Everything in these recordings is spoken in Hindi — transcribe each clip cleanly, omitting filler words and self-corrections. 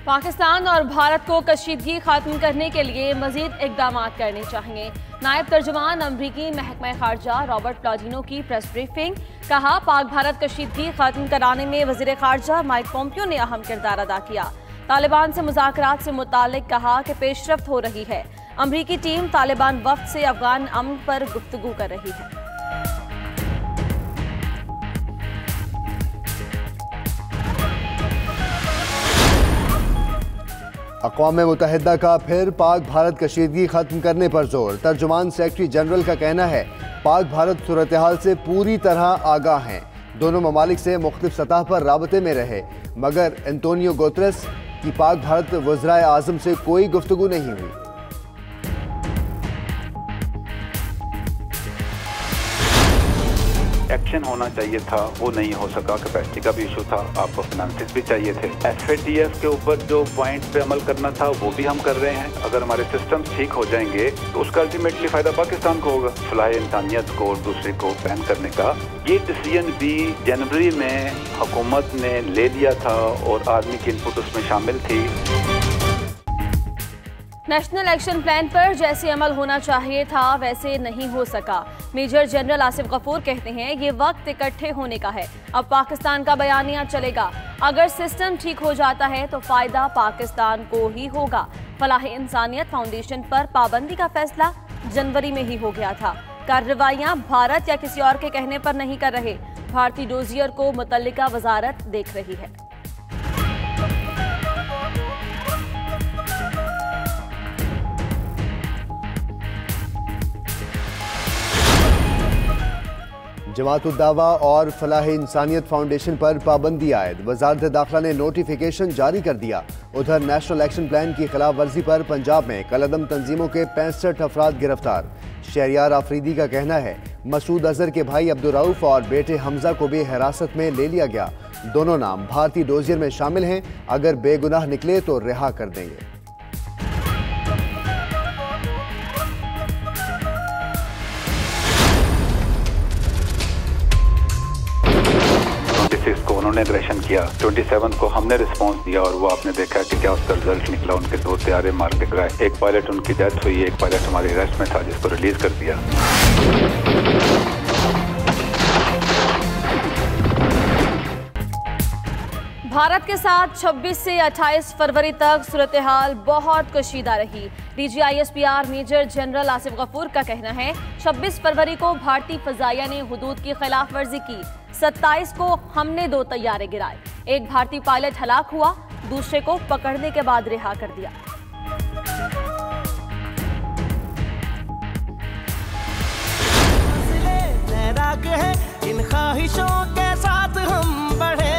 पाकिस्तान और भारत को कशीदगी खत्म करने के लिए मजीद इकदाम करने चाहिए। नायब तर्जुमान अमरीकी महकमा खारजा रॉबर्ट प्लाडिनो की प्रेस ब्रीफिंग। कहा, पाक भारत कशीदगी खत्म कराने में वजीर खारजा माइक पोम्पियो ने अहम किरदार अदा किया। तालिबान से मुज़ाकरात से मुतालिक कहा कि पेशरफ्त हो रही है। अमरीकी टीम तालिबान वफ्द से अफगान अमन पर गुफ्तगू कर रही है। अक़वाम मुत्तहिदा का फिर पाक भारत कशीदगी खत्म करने पर जोर। तर्जुमान सेक्रेटरी जनरल का कहना है, पाक भारत सूरत हाल से पूरी तरह आगाह हैं। दोनों ममालिक से मुख्तलिफ सतह पर राबते में रहे, मगर एंटोनियो गुतेरेस की पाक भारत वज़राए आज़म से कोई गुफ्तगू नहीं हुई। एक्शन होना चाहिए था, वो नहीं हो सका। कैपेसिटी का भी इशू था, आपको फाइनेंसेस भी चाहिए थे। FATF के ऊपर जो पॉइंट पे अमल करना था वो भी हम कर रहे हैं। अगर हमारे सिस्टम्स ठीक हो जाएंगे तो उसका अल्टीमेटली फायदा पाकिस्तान को होगा। फलाह इंसानियत को और दूसरे को बैन करने का ये डिसीजन भी जनवरी में हुकूमत ने ले लिया था और आर्मी की इनपुट उसमें शामिल थी। नेशनल एक्शन प्लान पर जैसे अमल होना चाहिए था वैसे नहीं हो सका। मेजर जनरल आसिफ गफूर कहते हैं, ये वक्त इकट्ठे होने का है। अब पाकिस्तान का बयानिया चलेगा। अगर सिस्टम ठीक हो जाता है तो फायदा पाकिस्तान को ही होगा। फलाह इंसानियत फाउंडेशन पर पाबंदी का फैसला जनवरी में ही हो गया था। कार्रवाइयां भारत या किसी और के कहने पर नहीं कर रहे। भारतीय डोजियर को मुतल्लिका वजारत देख रही है। जमात-उद-दावा और फलाह इंसानियत फाउंडेशन पर पाबंदी आयद। वजारत दाखिला ने नोटिफिकेशन जारी कर दिया। उधर नेशनल एक्शन प्लान की खिलाफ वर्जी पर पंजाब में कलअदम तंजीमों के 65 अफराद गिरफ्तार। शहरियार आफरीदी का कहना है, मसूद अजहर के भाई अब्दुर्रऊफ और बेटे हमजा को भी हिरासत में ले लिया गया। दोनों नाम भारतीय डोजियर में शामिल हैं। अगर बेगुनाह निकले तो रिहा कर देंगे। को उन्होंने एग्रेशन किया, 27 को हमने रिस्पांस दिया और वो आपने देखा कि क्या उसका रिजल्ट निकला। उनके 2 तैयारे मार के गिराए। एक पायलट उनकी डेथ हुई, एक पायलट हमारे अरेस्ट में था जिसको रिलीज कर दिया। भारत के साथ 26 से 28 फरवरी तक सूरत हाल बहुत कशीदा रही। DGISPR major general Asif Ghafoor का कहना है, 26 फरवरी को भारतीय फजाइया ने हुदूद की खिलाफ वर्जी की। 27 को हमने 2 तैयारे गिराए। एक भारतीय पायलट हलाक हुआ, दूसरे को पकड़ने के बाद रिहा कर दिया। इन ख्वाहिशों के साथ हम बढ़े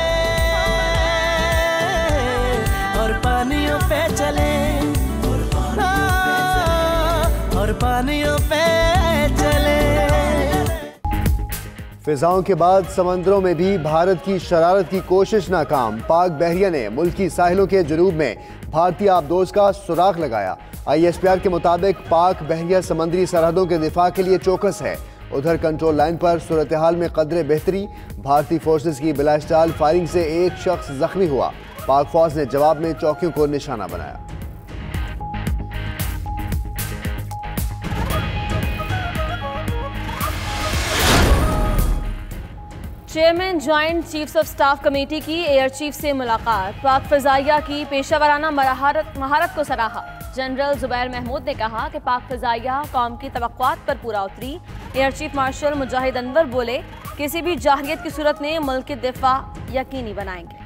और पानियों पे चले, और पानियों पे चले। फिजाओं के बाद समंदरों में भी भारत की शरारत की कोशिश नाकाम। पाक बहरिया ने मुल्की साहिलों के जुनूब में भारतीय आबदोज का सुराग लगाया। ISPR के मुताबिक पाक बहरिया समंदरी सरहदों के दिफा के लिए चौकस है। उधर कंट्रोल लाइन पर सूरत हाल में कदरे बेहतरी। भारतीय फोर्सेस की बिलास्टाल फायरिंग से एक शख्स जख्मी हुआ। पाक फौज ने जवाब में चौकियों को निशाना बनाया। Chairman joint chiefs of staff committee की एयर चीफ से मुलाकात। पाक फजाइया की पेशावराना महारत को सराहा। जनरल जुबैर महमूद ने कहा कि पाक फजाइया कौम की तवक्कुआत पर पूरा उतरी। एयर चीफ मार्शल मुजाहिद अनवर बोले, किसी भी जाहिलियत की सूरत में मुल्क के दिफा यकीनी बनाएंगे।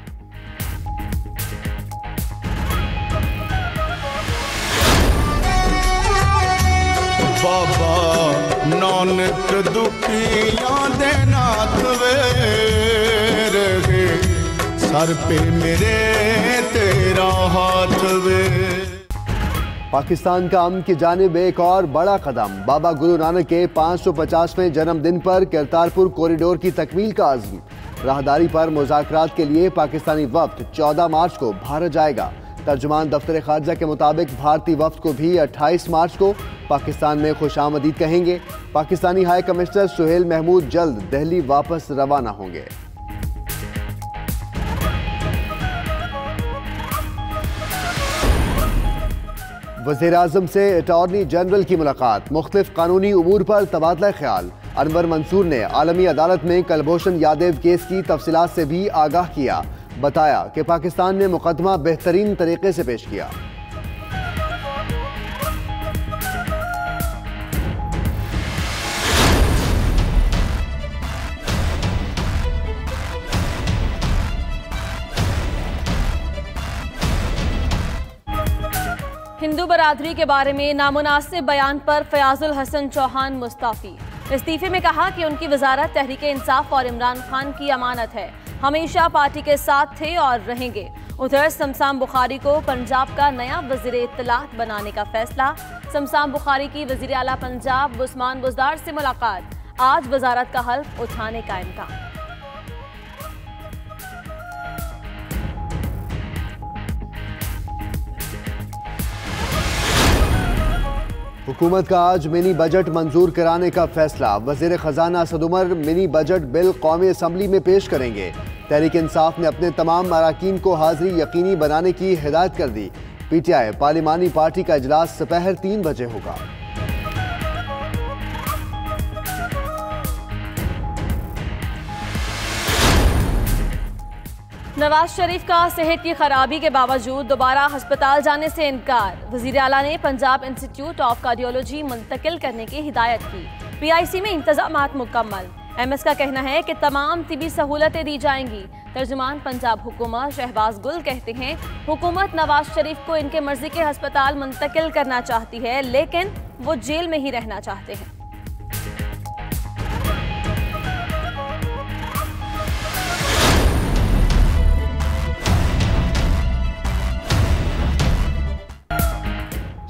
बाबा नानक दुखियां दे नाथ वे रहे, सर पे मेरे तेरा हाथ वे। पाकिस्तान का अमन की जानिब एक और बड़ा कदम। बाबा गुरु नानक के 550वें जन्मदिन पर करतारपुर कॉरिडोर की तकमील का अज़्म। राहदारी पर मुज़ाकरात के लिए पाकिस्तानी वफ्द 14 मार्च को भारत जाएगा। तर्जुमान दफ्तर खारजा के मुताबिक भारतीय वफ्द को भी 28 मार्च को पाकिस्तान में खुशामदीद कहेंगे। पाकिस्तानी हाई कमिश्नर सुहेल महमूद जल्द दिल्ली वापस रवाना होंगे। वज़ीर आज़म से अटॉर्नी जनरल की मुलाकात, मुख्तलिफ कानूनी उमूर पर तबादला ख्याल। अनवर मंसूर ने आलमी अदालत में कुलभूषण यादव केस की तफसीलात से भी आगाह किया। बताया कि पाकिस्तान ने मुकदमा बेहतरीन तरीके से पेश किया। हिंदू बरादरी के बारे में नामुनासिब बयान पर फयाजुल हसन चौहान मुस्ताफी। इस्तीफे में कहा कि उनकी वजारत तहरीक इंसाफ और इमरान खान की अमानत है, हमेशा पार्टी के साथ थे और रहेंगे। उधर शमशाम बुखारी को पंजाब का नया वजीर इत्तलात बनाने का फैसला। शमशाम बुखारी की वजीर आला पंजाब उस्मान बुज़दार से मुलाकात, आज वजारत का हल्फ उठाने का इम्कान। हुकूमत का आज मिनी बजट मंजूर कराने का फैसला। वजीर खजाना Asad Umar mini budget bill कौमी असम्बली में पेश करेंगे। तहरीक इंसाफ ने अपने तमाम अराकीन को हाजिरी यकीनी बनाने की हिदायत कर दी। PTI पार्लिमानी पार्टी का इजलास दोपहर 3 बजे होगा। नवाज शरीफ का सेहत की खराबी के बावजूद दोबारा अस्पताल जाने से इनकार। वजीर आला ने पंजाब इंस्टीट्यूट ऑफ कार्डियोलॉजी मुंतकिल करने की हिदायत की। PIC में इंतजामात मुकम्मल। MS का कहना है कि तमाम तिबी सहूलतें दी जाएंगी। तर्जुमान पंजाब हुकूमत शहबाज गुल कहते हैं, हुकूमत नवाज शरीफ को इनके मर्जी के अस्पताल मुंतकिल करना चाहती है, लेकिन वो जेल में ही रहना चाहते हैं।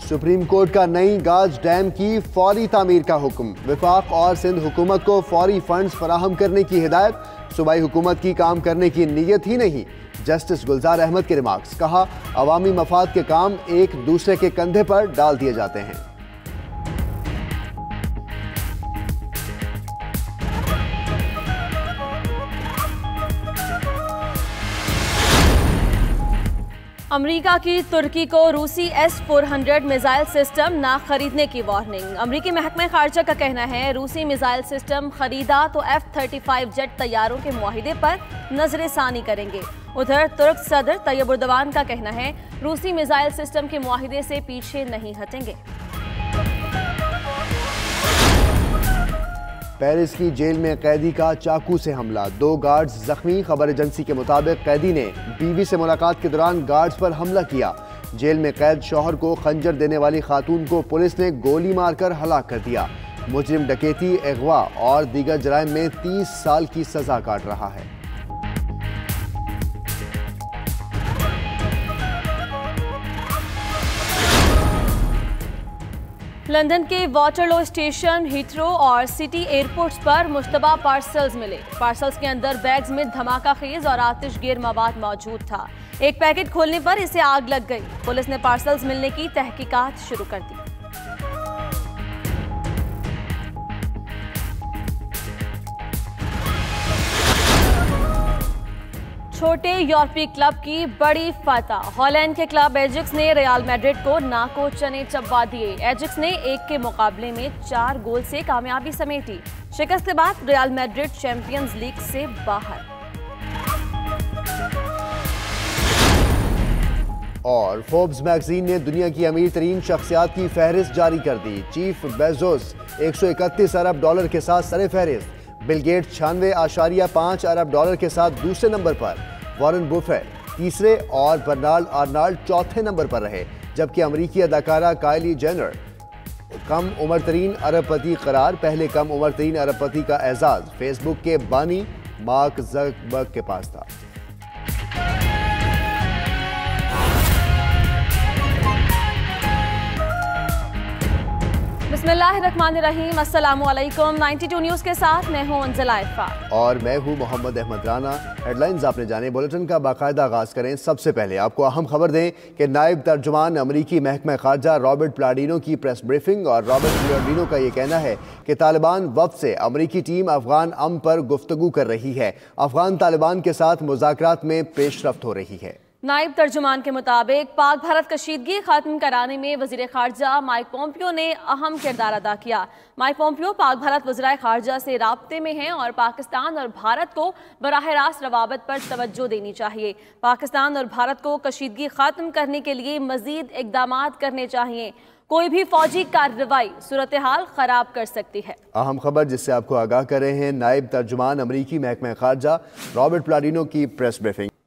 सुप्रीम कोर्ट का नई गाज डैम की फौरी तामीर का हुक्म। विफाक और सिंध हुकूमत को फौरी फंड्स फराहम करने की हिदायत। सूबाई हुकूमत की काम करने की नीयत ही नहीं। जस्टिस गुलजार अहमद के रिमार्क्स। कहा, अवामी मफाद के काम एक दूसरे के कंधे पर डाल दिए जाते हैं। अमेरिका की तुर्की को रूसी S-400 मिसाइल सिस्टम ना खरीदने की वार्निंग। अमेरिकी महकमे खारजा का कहना है, रूसी मिसाइल सिस्टम खरीदा तो F-35 जेट तैयारों के मुआहिदे पर नजरसानी करेंगे। उधर तुर्क सदर तैयब उर्दवान का कहना है, रूसी मिसाइल सिस्टम के मुआहिदे से पीछे नहीं हटेंगे। पेरिस की जेल में कैदी का चाकू से हमला, 2 गार्ड्स जख्मी। खबर एजेंसी के मुताबिक कैदी ने बीवी से मुलाकात के दौरान गार्ड्स पर हमला किया। जेल में कैद शौहर को खंजर देने वाली खातून को पुलिस ने गोली मारकर हलाक कर दिया। मुजरिम डकैती, अगवा और दीगर जराइम में 30 साल की सजा काट रहा है। लंदन के वाटरलो स्टेशन, हीथ्रो और सिटी एयरपोर्ट्स पर मुश्तबा पार्सल्स मिले। पार्सल्स के अंदर बैग्स में धमाकाखेज और आतिशगेर मवाद मौजूद था। एक पैकेट खोलने पर इसे आग लग गई। पुलिस ने पार्सल्स मिलने की तहकीकात शुरू कर दी। छोटे यूरोपीय क्लब की बड़ी फतह। हॉलैंड के क्लब एजेक्स ने रियल मैड्रिड को नाको चने चबवा दिए। एजेक्स ने 1 के मुकाबले में 4 गोल से कामयाबी समेटी। शिकस्त के बाद रियल मैड्रिड चैंपियंस लीग से बाहर। और फोर्ब्स मैगजीन ने दुनिया की अमीर तरीन शख्सियात की फहरिस्त जारी कर दी। चीफ बेजोस $131 अरब के साथ सरे फहरिस्त। बिल गेट्स $96.5 अरब के साथ दूसरे नंबर पर। वॉरेन बुफेट तीसरे और बर्नार्ड आर्नल्ड चौथे नंबर पर रहे। जबकि अमरीकी अदाकारा काइली जेनर कम उम्र तरीन अरबपति करार। पहले कम उम्र तरीन अरबपति का एजाज फेसबुक के बानी मार्क ज़करबर्ग के पास था। बिस्मिल्लाहिर्रहमानिर्रहीम, अस्सलामुअलैकुम। 92 न्यूज़ के साथ मैं हूं अंजला इरफान और मैं हूं मोहम्मद अहमद राना। हेडलाइंस आपने जाने, बुलेटिन का बाकायदा आगाज करें। सबसे पहले आपको अहम खबर दें कि नायब तर्जुमान अमरीकी महकमा खारजा रॉबर्ट प्लाडिनो की प्रेस ब्रीफिंग। और रॉबर्ट प्लाडिनो का ये कहना है कि तालिबान वफ्द से अमरीकी टीम अफगान अमन पर गुफ्तगू कर रही है। अफगान तालिबान के साथ मुज़ाकरात में पेशरफ्त हो रही है। नायब तर्जुमान के मुताबिक पाक भारत कशीदगी खत्म कराने में वज़ीर ख़ारजा माइक पोम्पियो ने अहम किरदार अदा किया। माइक पोम्पियो पाक भारत वज़ीर ख़ारजा से राब्ते में हैं और पाकिस्तान और भारत को बराह रास्त रवाबत पर तवज्जो देनी चाहिए। पाकिस्तान और भारत को कशीदगी ख़त्म करने के लिए मज़ीद इक़दामात करने चाहिए। कोई भी फौजी कार्रवाई सूरत हाल ख़राब कर सकती है। अहम खबर जिससे आपको आगाह कर रहे हैं नायब तर्जुमान अमरीकी महकमा ख़ारजा रॉबर्ट प्लाडिनो की प्रेस ब्रीफिंग।